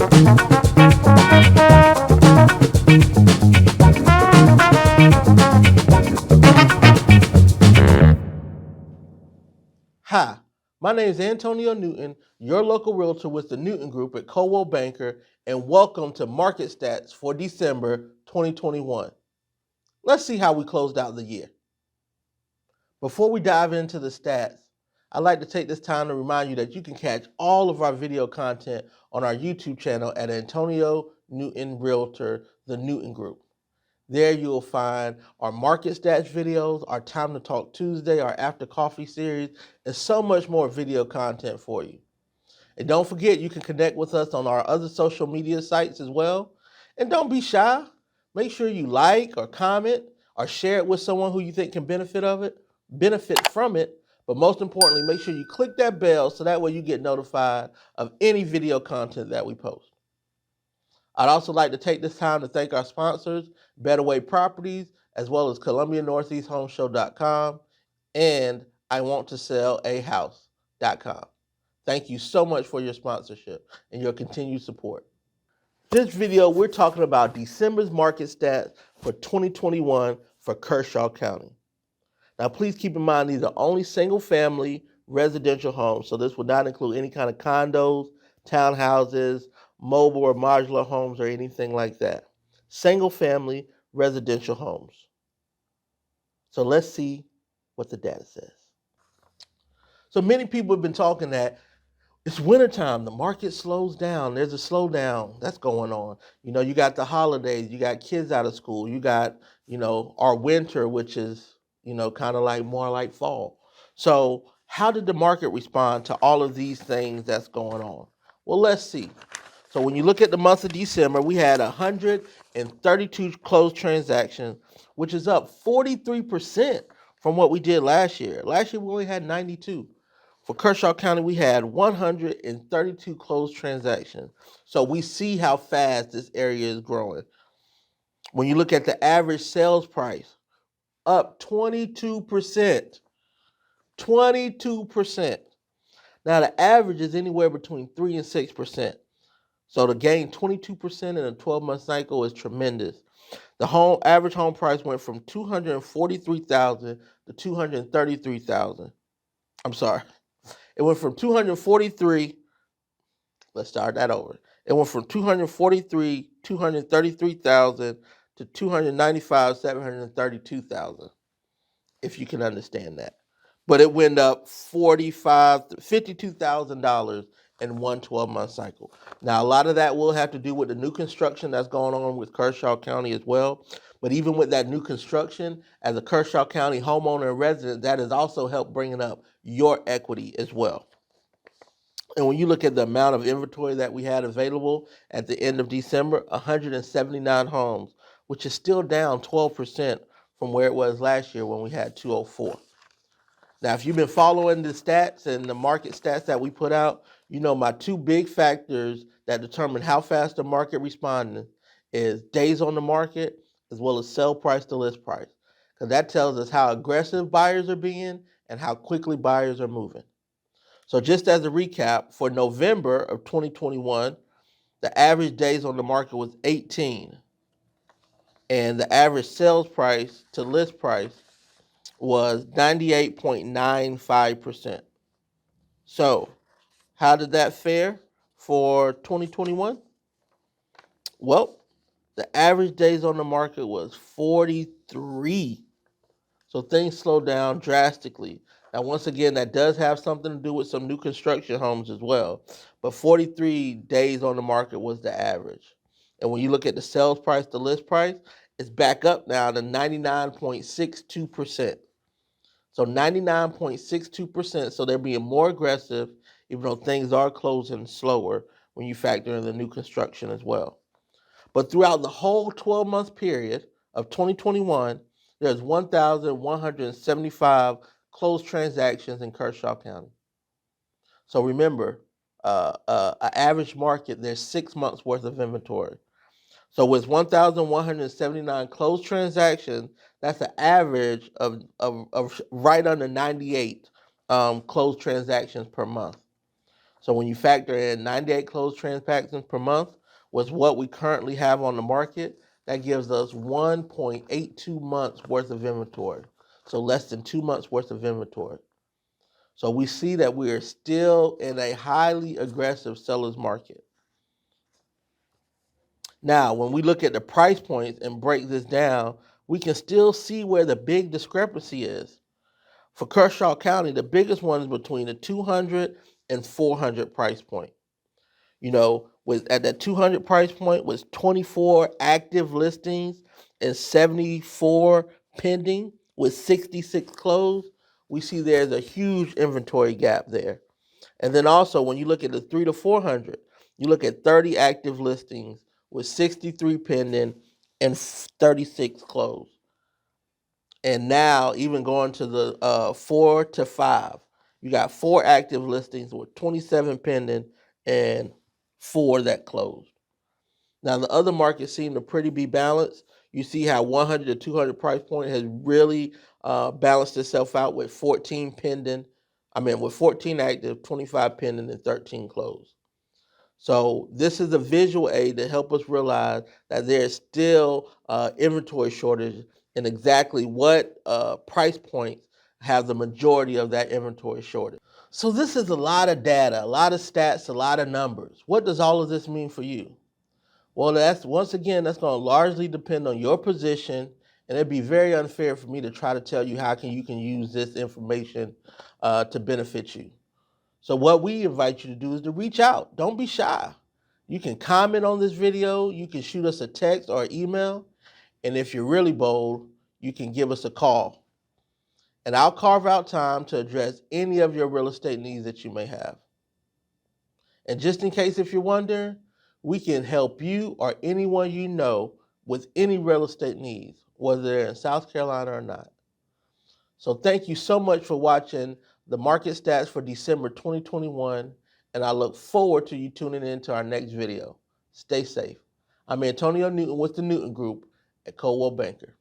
Hi, my name is Antonio Newton, your local realtor with the Newton Group at Coldwell Banker, and welcome to Market Stats for December 2021. Let's see how we closed out the year. Before we dive into the stats, I'd like to take this time to remind you that you can catch all of our video content on our YouTube channel at Antonio Newton Realtor, the Newton Group. There you'll find our market stats videos, our Time to Talk Tuesday, our After Coffee series, and so much more video content for you. And don't forget, you can connect with us on our other social media sites as well. And don't be shy. Make sure you like or comment or share it with someone who you think can benefit from it. But most importantly, make sure you click that bell so that way you get notified of any video content that we post. I'd also like to take this time to thank our sponsors, Better Way Properties, as well as ColumbiaNortheastHomeshow.com and IWantToSellAHouse.com. Thank you so much for your sponsorship and your continued support. This video, we're talking about December's market stats for 2021 for Kershaw County. Now, please keep in mind these are only single-family residential homes, so this would not include any kind of condos, townhouses, mobile or modular homes, or anything like that. Single-family residential homes. So let's see what the data says. So many people have been talking that it's wintertime, the market slows down, there's a slowdown that's going on. You got the holidays, you got kids out of school, you got, our winter, which is, kind of like more like fall. So how did the market respond to all of these things that's going on? Well, let's see. So when you look at the month of December, we had 132 closed transactions, which is up 43% from what we did last year. Last year, we only had 92. For Kershaw County, we had 132 closed transactions. So we see how fast this area is growing. When you look at the average sales price, up 22%. 22%. Now, the average is anywhere between 3 and 6%. So to gain 22% in a 12-month cycle is tremendous. The average home price went from $243,000 to $233,000. I'm sorry. It went from 243. Let's start that over. It went from 233,000 to 295,732,000. If you can understand that. But it went up $52,000 in one 12-month cycle. Now, a lot of that will have to do with the new construction that's going on with Kershaw County as well. But even with that new construction, as a Kershaw County homeowner and resident, that has also helped bringing up your equity as well. And when you look at the amount of inventory that we had available at the end of December, 179 homes, which is still down 12% from where it was last year when we had 204. Now, if you've been following the stats and the market stats that we put out, my two big factors that determine how fast the market responded is days on the market as well as sell price to list price. Because that tells us how aggressive buyers are being and how quickly buyers are moving. So just as a recap, for November of 2021, the average days on the market was 18. And the average sales price to list price was 98.95%. So how did that fare for 2021? Well, the average days on the market was 43. So things slowed down drastically. Now, once again, that does have something to do with some new construction homes as well. But 43 days on the market was the average. And when you look at the sales price to list price, it's back up now to 99.62%. So 99.62%. So they're being more aggressive, even though things are closing slower when you factor in the new construction as well. But throughout the whole 12-month period of 2021, there's 1,175 closed transactions in Kershaw County. So remember, an average market, there's 6 months worth of inventory. So with 1,179 closed transactions, that's an average of right under 98 closed transactions per month. So when you factor in 98 closed transactions per month with what we currently have on the market, that gives us 1.82 months worth of inventory. So less than 2 months worth of inventory. So we see that we are still in a highly aggressive seller's market. Now, when we look at the price points and break this down, we can still see where the big discrepancy is. For Kershaw County, the biggest one is between the 200 and 400 price point. You know, with at that 200 price point was 24 active listings and 74 pending with 66 closed. We see there's a huge inventory gap there. And then also when you look at the 3 to 400, you look at 30 active listings with 63 pending and 36 closed. And now even going to the 4 to 5, you got 4 active listings with 27 pending and 4 that closed. Now the other markets seem to pretty be balanced. You see how 100 to 200 price point has really balanced itself out with 14 pending. With 14 active, 25 pending, and 13 closed. So this is a visual aid to help us realize that there's still inventory shortage and exactly what price points have the majority of that inventory shortage. So this is a lot of data, a lot of stats, a lot of numbers. What does all of this mean for you? Well, that's going to largely depend on your position, and it'd be very unfair for me to try to tell you how you can use this information to benefit you. So what we invite you to do is to reach out. Don't be shy. You can comment on this video. You can shoot us a text or email. And if you're really bold, you can give us a call. And I'll carve out time to address any of your real estate needs that you may have. And just in case if you're wondering, we can help you or anyone you know with any real estate needs, whether they're in South Carolina or not. So thank you so much for watching the market stats for December 2021, and I look forward to you tuning in to our next video. Stay safe. I'm Antonio Newton with the Newton Group at Coldwell Banker.